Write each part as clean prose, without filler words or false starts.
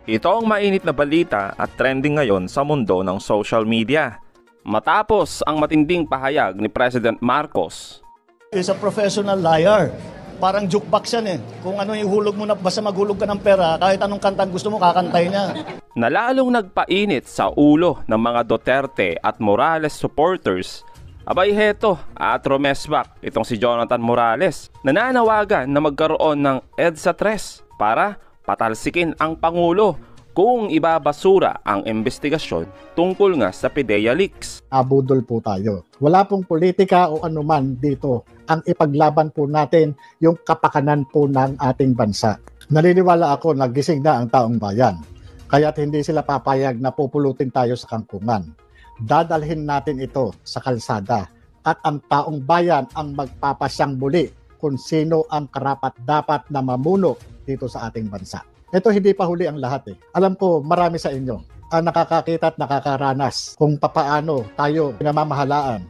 Ito ang mainit na balita at trending ngayon sa mundo ng social media. Matapos ang matinding pahayag ni President Marcos. Is a professional liar. Parang jukebox yan eh. Kung ano yung hulog mo na, basta maghulog ka ng pera, kahit anong kantang gusto mo, kakantay niya. Nalalong nagpainit sa ulo ng mga Duterte at Morales supporters. Abay heto, at romesbak itong si Jonathan Morales. Nananawagan na magkaroon ng EDSA 3 para patalsikin ang Pangulo kung ibabasura ang investigasyon tungkol nga sa PIDEA leaks. Abudol po tayo. Wala pong politika o anuman dito. Ang ipaglaban po natin yung kapakanan po ng ating bansa. Naniniwala ako na gising na ang taong bayan. Kaya't hindi sila papayag na pupulutin tayo sa kangkungan. Dadalhin natin ito sa kalsada at ang taong bayan ang magpapasyang muli kung sino ang karapat-dapat na mamuno dito sa ating bansa. Ito hindi pa huli ang lahat eh. Alam ko marami sa inyo ang nakakakita at nakakaranas kung papaano tayo pinamamahalaan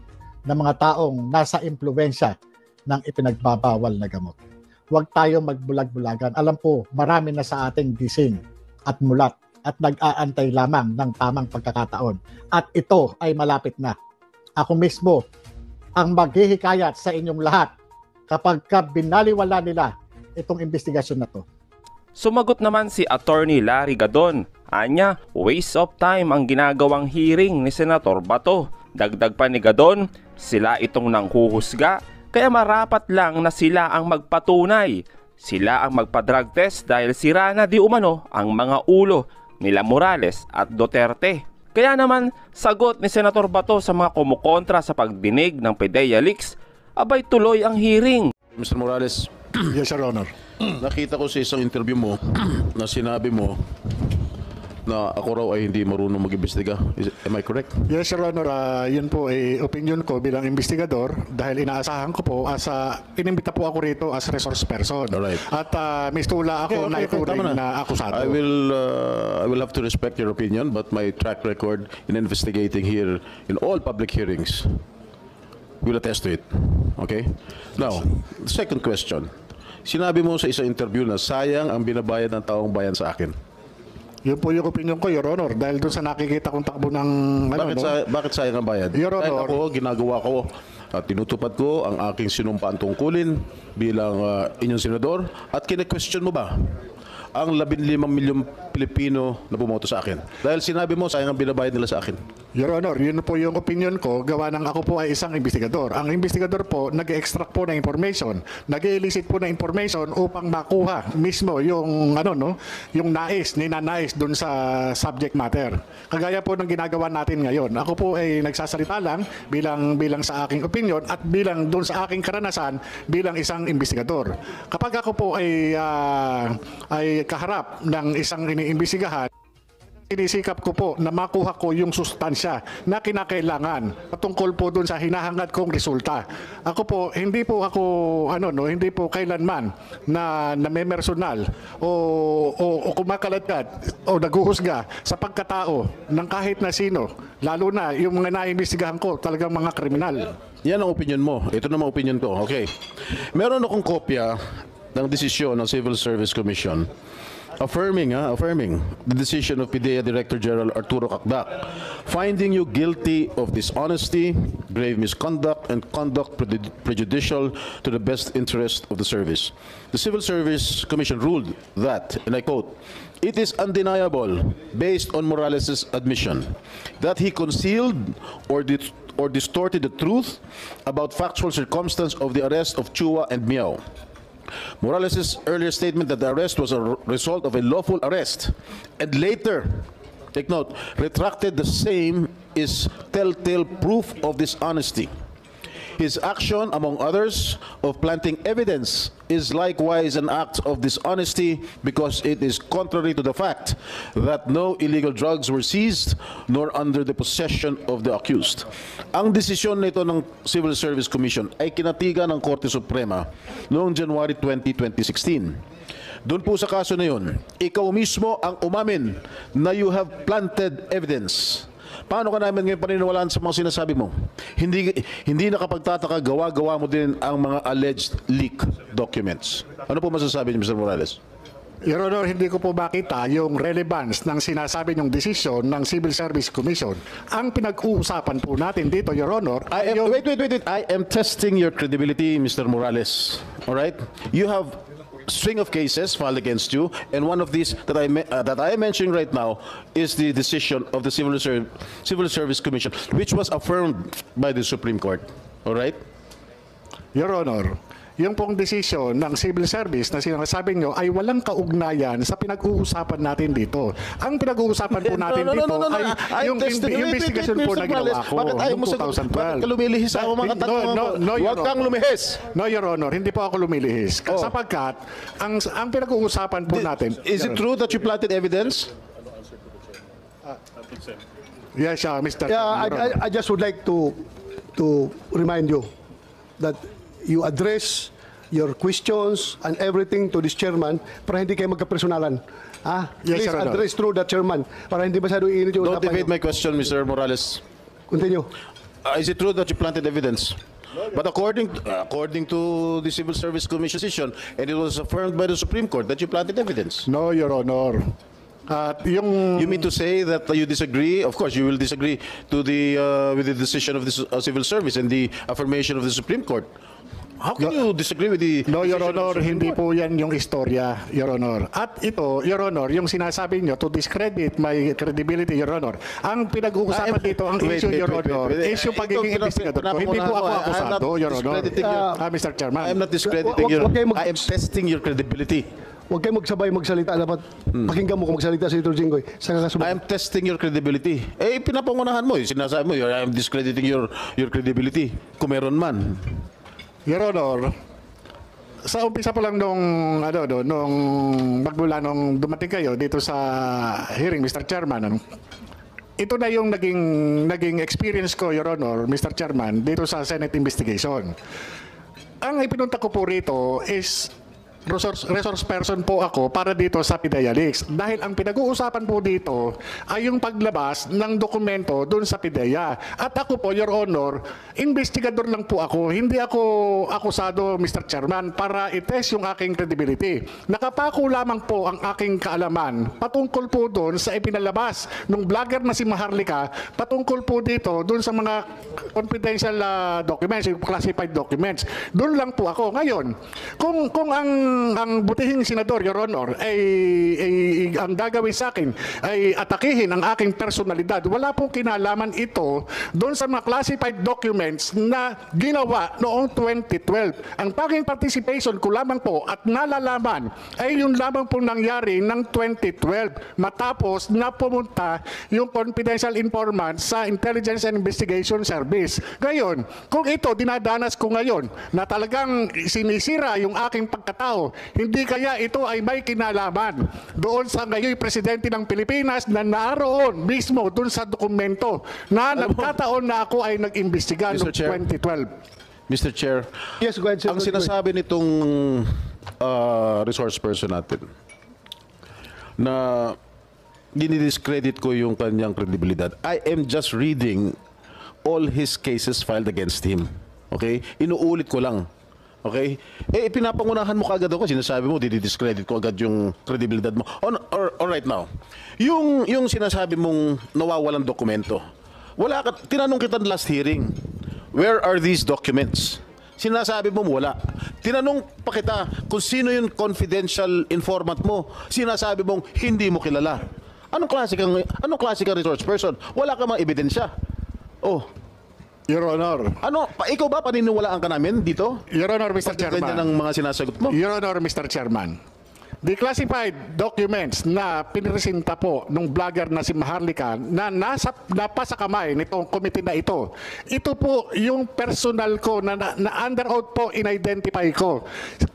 ng mga taong nasa impluwensya ng ipinagbabawal na gamot. Huwag tayo magbulag-bulagan. Alam ko marami na sa ating gising at mulat at nag-aantay lamang ng tamang pagkakataon. At ito ay malapit na. Ako mismo ang maghihikayat sa inyong lahat kapag binaliwala nila itong investigasyon na to. Sumagot naman si Attorney Larry Gadon. Anya, waste of time ang ginagawang hearing ni Senator Bato. Dagdag pa ni Gadon, sila itong nanghuhusga, kaya marapat lang na sila ang magpatunay. Sila ang magpa-drug test dahil sira na di umano ang mga ulo nila Morales at Duterte. Kaya naman, sagot ni Senator Bato sa mga kumukontra sa pagdinig ng PIDEA leaks, abay tuloy ang hearing. Mr. Morales, Yes, Your Honor. nakita ko sa isang interview mo na sinabi mo na ako raw ay hindi marunong mag-imbestiga. Am I correct? Yes, Your Honor. Yun po ay opinion ko bilang investigador dahil inaasahan ko po inimbita po ako rito as resource person. Alright. At mistula ako na ituring na akusado. I will have to respect your opinion, but my track record in investigating here in all public hearings will attest to it. Okay? Now, the second question. Sinabi mo sa isang interview na sayang ang binabayad ng taong bayan sa akin. Yun po yung opinion ko, Your Honor. Dahil doon sa nakikita kong takbo ng... Bakit sayang ang bayad? Your Honor. Kahit ako, ginagawa ko at tinutupad ko ang aking sinumpaan tungkulin bilang inyong senador at kine-question mo ba ang 15 milyong Pilipino na bumoto sa akin? Dahil sinabi mo, sayang ang binabayad nila sa akin. Your Honor, yun po yung opinion ko, gawa ng ako po ay isang investigador. Ang investigador po, nag-extract po ng information, nag-elicit po ng information upang makuha mismo yung yung ninanais dun sa subject matter. Kagaya po ng ginagawa natin ngayon. Ako po ay nagsasalita lang bilang sa aking opinion at bilang dun sa aking karanasan bilang isang investigador. Kapag ako po ay kaharap ng isang iniimbestigahan, sinisikap ko po na makuha ko yung sustansya na kinakailangan patungkol po doon sa hinahangad kong resulta. Ako po, hindi po kailanman na memersonal o kumakaladkad o naghuhusga sa pagkatao ng kahit na sino, lalo na yung mga naimbestigahan ko talagang mga kriminal. Yan ang opinion mo. Ito naman opinion ko. Okay. Meron akong kopya ng desisyon ng Civil Service Commission affirming the decision of PIDEA Director General Arturo Cacdac, finding you guilty of dishonesty, grave misconduct, and conduct prejudicial to the best interest of the service. The Civil Service Commission ruled that, and I quote, "It is undeniable, based on Morales' admission, that he concealed or distorted the truth about factual circumstance of the arrest of Chua and Miao. Morales' earlier statement that the arrest was a result of a lawful arrest and later, take note, retracted the same is telltale proof of dishonesty. His action, among others, of planting evidence is likewise an act of dishonesty because it is contrary to the fact that no illegal drugs were seized nor under the possession of the accused." Ang desisyon nito ng Civil Service Commission ay kinatigan ng Korte Suprema noong January 20, 2016. Doon po sa kaso na yun, ikaw mismo ang umamin na you have planted evidence. Paano ka namin ngayon paniniwalaan sa mga sinasabi mo? Hindi nakapagtataka, gawa-gawa mo din ang mga alleged leak documents. Ano po masasabi niyo, Mr. Morales? Your Honor, hindi ko po makita yung relevance ng sinasabi niyong desisyon ng Civil Service Commission. Ang pinag-uusapan po natin dito, Your Honor, I am, wait. I am testing your credibility, Mr. Morales. All right? You have string of cases filed against you, and one of these that I am mentioning right now is the decision of the Civil Service Commission, which was affirmed by the Supreme Court. All right? Your Honor, yung pong desisyon ng civil service na sinasabi nyo ay walang kaugnayan sa pinag-uusapan natin dito. Ang pinag-uusapan po natin dito ay yung investigasyon po na ginawa ko noong 2012. Bakit ka lumilihis ako mga tanong? Huwag kang lumihis. No, Your Honor, hindi po ako lumilihis. Sapagkat, ang pinag-uusapan po natin... Is it true that you planted evidence? Yes, Mr. Yeah, I just would like to remind you that you address your questions and everything to this chairman para hindi kayo magkapersonalan. Yes, Please Your Honor. address through that chairman para hindi masyado iinit yung Don't usapan evade niyo. my question, Mr. Morales. Continue. Is it true that you planted evidence? But according to the Civil Service Commission decision, and it was affirmed by the Supreme Court that you planted evidence. No, Your Honor. At yung... You mean to say that you disagree? Of course, you will disagree to with the decision of the Civil Service and the affirmation of the Supreme Court. How can you disagree with the... No, Your decision of Honor, the Supreme hindi Court? po yan yung istorya, Your Honor. At ito, Your Honor, yung sinasabi nyo to discredit my credibility, Your Honor. Ang pinag-uusapan dito, ang issue, Your Honor, is yung pagiging investigador ko. Hindi po ako akusado, Your Honor. Mr. Chairman. I am not discrediting your... Wag kayo I am testing your credibility. Huwag kayo magsabay magsalita. Dapat pakinggan mo kung magsalita si Senator Jinggoy. Saka I kasunod. am testing your credibility. Pinapangunahan mo. Sinasabi mo, I am discrediting your credibility. Kung meron man. Your Honor, sa umpisa pa lang nung magmula nung dumating kayo dito sa hearing, Mr. Chairman, ito na yung naging experience ko, Your Honor, Mr. Chairman, dito sa Senate investigation. Ang ipinunta ko po rito is resource person po ako para dito sa PIDEA Leaks. Dahil ang pinag-uusapan po dito ay yung paglabas ng dokumento dun sa PIDEA. At ako po, Your Honor, investigador lang po ako. Hindi ako akusado, Mr. Chairman, para i-test yung aking credibility. Nakapako lamang po ang aking kaalaman patungkol po dun sa ipinalabas ng vlogger na si Maharlika patungkol po dito dun sa mga confidential documents, yung classified documents. Dun lang po ako. Ngayon, kung ang butihing senador, Your Honor, ay ang gagawin sa akin ay atakihin ang aking personalidad. Wala pong kinalaman ito doon sa mga classified documents na ginawa noong 2012. Ang tanging participation ko lamang po at nalalaman ay yung lamang po nangyari ng 2012 matapos na pumunta yung confidential informant sa Intelligence and Investigation Service. Ngayon, kung ito dinadanas ko ngayon na talagang sinisira yung aking pagkatao, hindi kaya ito ay may kinalaman doon sa ngayon presidente ng Pilipinas na naroon mismo doon sa dokumento na nagkataon na ako ay nag-imbestiga noong 2012. Mr. Chair, Yes, go ahead, ang Senator Jinggoy. sinasabi nitong resource person natin na dinidiscredit ko yung kanyang credibilidad. I am just reading all his cases filed against him. Okay? Inuulit ko lang. Okay? Pinapangunahan mo kagad ako. Sinasabi mo, didiscredit ko agad yung credibilidad mo. All right now, yung sinasabi mong nawawalang dokumento, tinanong kita last hearing, where are these documents? Sinasabi mo wala. Tinanong pa kita kung sino yung confidential informant mo. Sinasabi mong hindi mo kilala. Anong klase kang resource person? Wala ka mang ebidensya. Oh, Your Honor. Ikaw ba paniniwalaan ka namin dito? Your Honor, Mr. Ganyan Chairman. ang mga sinasagot mo. Your Honor, Mr. Chairman. The classified documents na pinresenta po ng vlogger na si Maharlika na napasa kamay nitong committee na ito po yung personal ko na under oath po in-identify ko.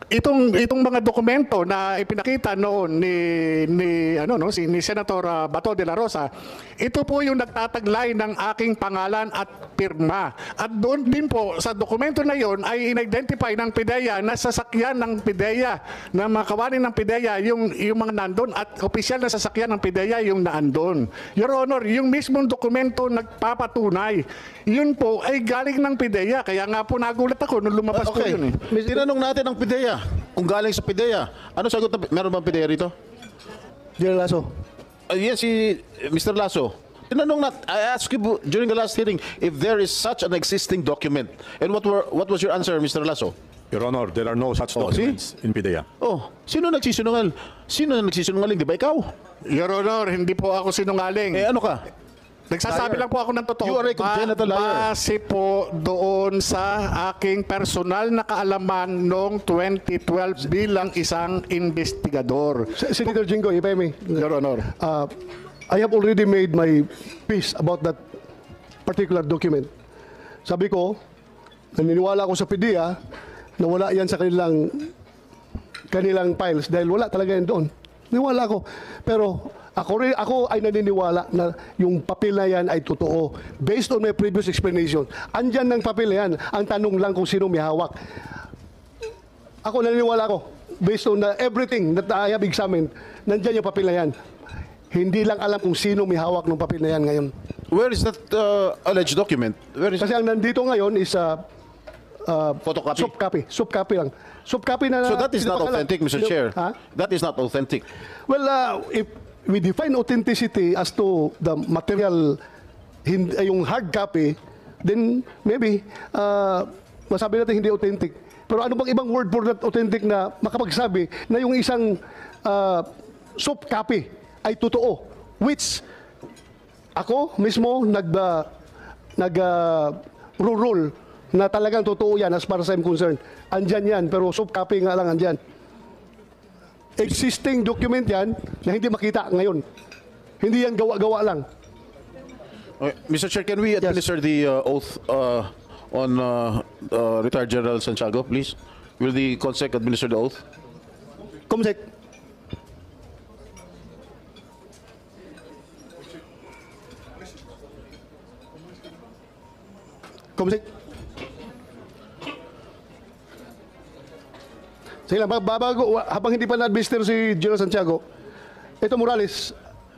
Itong mga dokumento na ipinakita noon ni Senator Bato de la Rosa, ito po yung nagtataglay ng aking pangalan at pirma. At doon din po sa dokumento na yon ay in-identify ng PIDEA na sasakyan ng PIDEA, na mga kawani ng PIDEA yung mga nandun at opisyal na sasakyan ng PIDEA yung naandun. Your Honor, yung mismong dokumento nagpapatunay. Yun po ay galing ng PIDEA. Kaya nga po nagulat ako nung lumabas ko Okay. yun. Tinanong natin ang PIDEA. Kung galing sa PIDEA, ano sagot na? Meron bang PIDEA rito? General Lasso. Yes, Mr. Lasso. Tinanong I asked you during the last hearing if there is such an existing document. And what was your answer, Mr. Lasso? Your Honor, there are no such Oh, documents in PIDEA. Oh, sino nagsisinungaling? Sino nagsisinungaling? Di ba ikaw? Your Honor, hindi po ako sinungaling. Eh ano ka? Nagsasabi Liar. lang po ako ng totoo. You are a congenital liar. Base po doon sa aking personal na kaalaman noong 2012 bilang isang investigador. Senator Jingo, if I may. Your Honor. I have already made my peace about that particular document. Sabi ko, naniniwala ako sa PDEA na wala yan sa kanilang files dahil wala talaga yan doon. Naniniwala ako. Pero ako ay naniniwala na yung papel na yan ay totoo. Based on my previous explanation. Andyan ng papel na yan. Ang tanong lang kung sino may hawak. Ako naniniwala ako. Based on everything that I have examined, nandyan yung papel na yan. Hindi lang alam kung sino may hawak ng papel na yan ngayon. Where is that alleged document? Where is Kasi ang nandito ngayon is photocopy? Soft copy lang. Soft copy na. So that is not authentic, Mr. Chair. Ha? That is not authentic. Well, if we define authenticity as to the material, yung hard copy, then maybe masabi natin hindi authentic. Pero ano bang ibang word for that authentic na makapagsabi na yung isang soft copy ay totoo, which ako mismo rule na talagang totoo yan as far as I'm concerned. Andyan yan, pero soft copy nga lang andyan. Existing document yan na hindi makita ngayon. Hindi yan gawa-gawa lang. Okay. Mr. Chair, can we administer the oath on retired General Santiago, please? Will the CONSEC administer the oath? Comsec. Comsec. Sige lang, babago, habang hindi pa na-administer si General Santiago, ito Morales,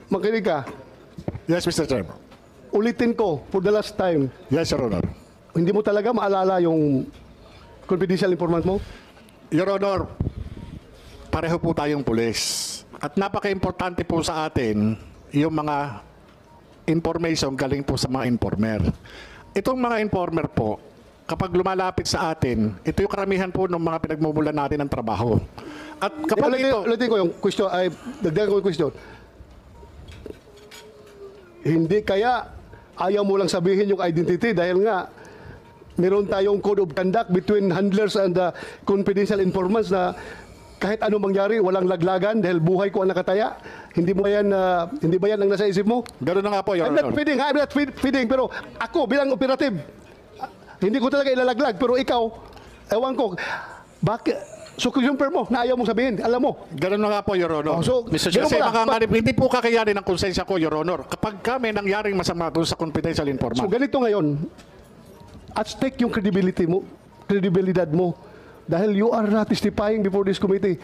makinig ka. Yes, Mr. Chairman. Ulitin ko for the last time, Yes, Your Honor. hindi mo talaga maalala yung confidential informant mo? Your Honor, pareho po tayong pulis. At napaka-importante po sa atin yung mga information galing po sa mga informer. Itong mga informer po, kapag lumalapit sa atin, ito yung karamihan po ng mga pinagmumulan natin ng trabaho. At kapag Ulitin ko yung question, dagdagan ko yung question. Hindi kaya ayaw mo lang sabihin yung identity dahil nga meron tayong code of conduct between handlers and confidential informants na kahit ano mangyari, walang laglagan dahil buhay ko ang nakataya. Hindi ba yan ang nasa isip mo? Ganoon na nga po, Your I'm Honor. not feeding, pero ako bilang operative, hindi ko talaga ilalaglag, pero ikaw, ewan ko, bakit? So, confirm mo na ayaw mong sabihin, alam mo. Ganoon na nga po, Your Honor. Oh, so, Mr. ganun Kasi pala. hindi po kakayanin ng konsensya ko, Your Honor. Kapag kami nangyaring masama doon sa confidential So, informant. ganito ngayon, at stake yung kredibilidad mo, dahil you are not testifying before this committee.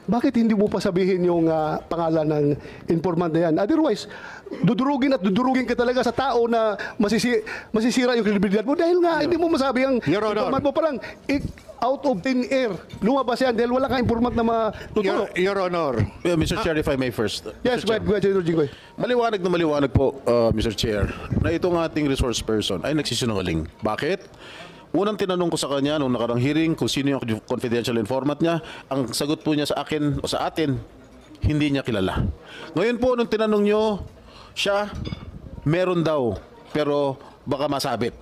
Bakit hindi mo pa sabihin yung pangalan ng informant na yan? Otherwise, dudurugin ka talaga sa tao na masisira yung credibility mo dahil nga hindi mo masabi ang Your Honor. informant mo parang out of thin air. Lumabas yan dahil wala kang informant na matuturo. Your Honor. Mr. Chair, if I may first. Yes, Mr. Chair. go ahead, Senator Jinggoy. Maliwanag na maliwanag po, Mr. Chair, na itong ating resource person ay nagsisinungaling. Bakit? Unang tinanong ko sa kanya nung nakarang hearing kung sino yung confidential informant niya, ang sagot po niya sa akin o sa atin, hindi niya kilala. Ngayon po, nung tinanong niyo, siya, meron daw, pero baka masabit.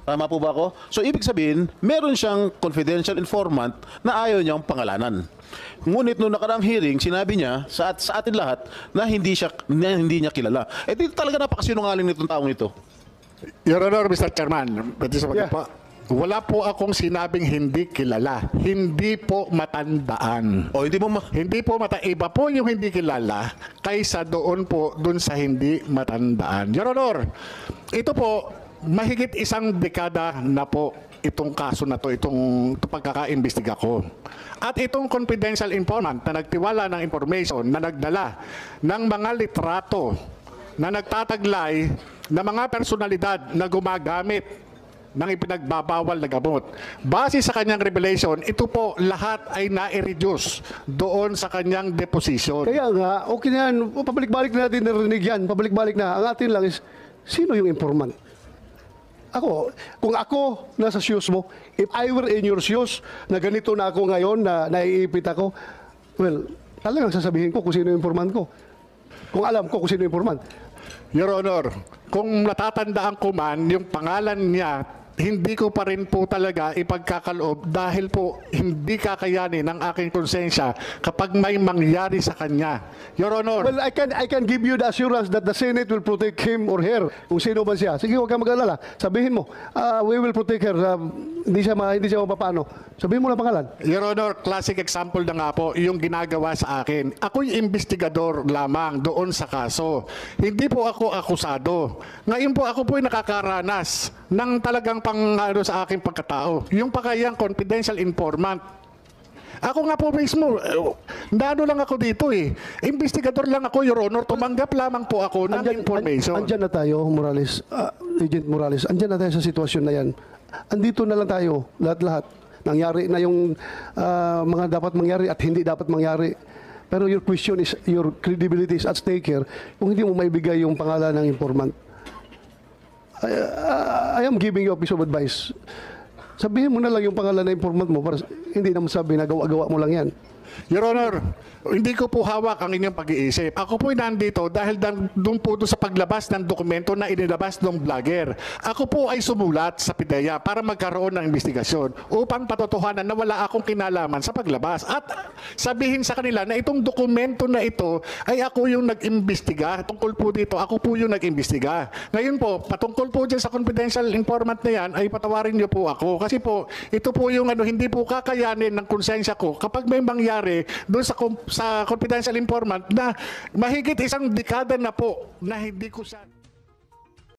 Tama po ba ako? So, ibig sabihin, meron siyang confidential informant na ayaw niyang pangalanan. Ngunit nung nakarang hearing, sinabi niya sa atin lahat na hindi niya kilala. Eh, di talaga napakasinungaling nitong taong ito. Your Honor, Mr. Chairman, pwede sa Yeah. pa. Wala po akong sinabing hindi kilala. Hindi po matandaan. O, hindi mo Hindi po iba po yung hindi kilala kaysa doon sa hindi matandaan. Your Honor, ito po, mahigit isang dekada na po itong kaso na to, itong pagkaka-imbestiga ko. At itong confidential informant na nagtiwala ng information na nagdala ng mga litrato na nagtataglay na mga personalidad na gumagamit ng ipinagbabawal na gamot. Base sa kanyang revelation, ito po lahat ay na-reduce doon sa kanyang deposition. Kaya nga, okay na yan. Pabalik-balik na natin narinig yan. Pabalik-balik na. Ang atin lang is, sino yung informant? Ako, kung ako nasa shoes mo, if I were in your shoes, na ganito na ako ngayon, na naiipit ako, well, talagang sasabihin ko kung sino yung informant ko. Kung alam ko kung sino yung informant. Your Honor, kung natatandaan ko man, yung pangalan niya, hindi ko pa rin po talaga ipagkakaloob dahil po hindi kakayanin ng aking konsensya kapag may mangyari sa kanya. Your Honor, Well, I can give you the assurance that the Senate will protect him or her, kung sino man siya. Sige, huwag kang mag-alala. Sabihin mo, we will protect her. Hindi siya mapapano. Sabihin mo na pangalan. Your Honor, classic example na nga po yung ginagawa sa akin. Ako'y investigador lamang doon sa kaso. Hindi po ako akusado. Ngayon po ako po'y nakakaranas ng talagang sa aking pagkatao. Yung pakayang confidential informant. Ako nga po mismo, nano lang ako dito eh. Investigador lang ako, Your Honor. Tumanggap lamang po ako ng information. Andyan na tayo, Morales. Agent Morales, andyan na tayo sa sitwasyon na yan. Andito na lang tayo, lahat-lahat. Nangyari na yung mga dapat mangyari at hindi dapat mangyari. Pero your question is, your credibility is at stake here. Kung hindi mo maibigay yung pangalan ng informant, I am giving you a piece of advice. Sabihin mo na lang yung pangalan ng informant mo para hindi naman sabi na gawa mo lang yan. Your Honor, hindi ko po hawak ang inyong pag-iisip. Ako po'y nandito dahil doon po doon sa paglabas ng dokumento na inilabas ng vlogger. Ako po ay sumulat sa PIDEA para magkaroon ng investigasyon upang patotohanan na wala akong kinalaman sa paglabas. At sabihin sa kanila na itong dokumento na ito ay ako yung nag-imbestiga. Tungkol po dito, ako po yung nag-imbestiga. Ngayon po, patungkol po dyan sa confidential informant na yan, ay patawarin niyo po ako. Kasi po, ito po yung hindi po kakayanin ng konsensya ko kapag may mangyari doon sa confidential informant na mahigit isang dekada na po na hindi ko siya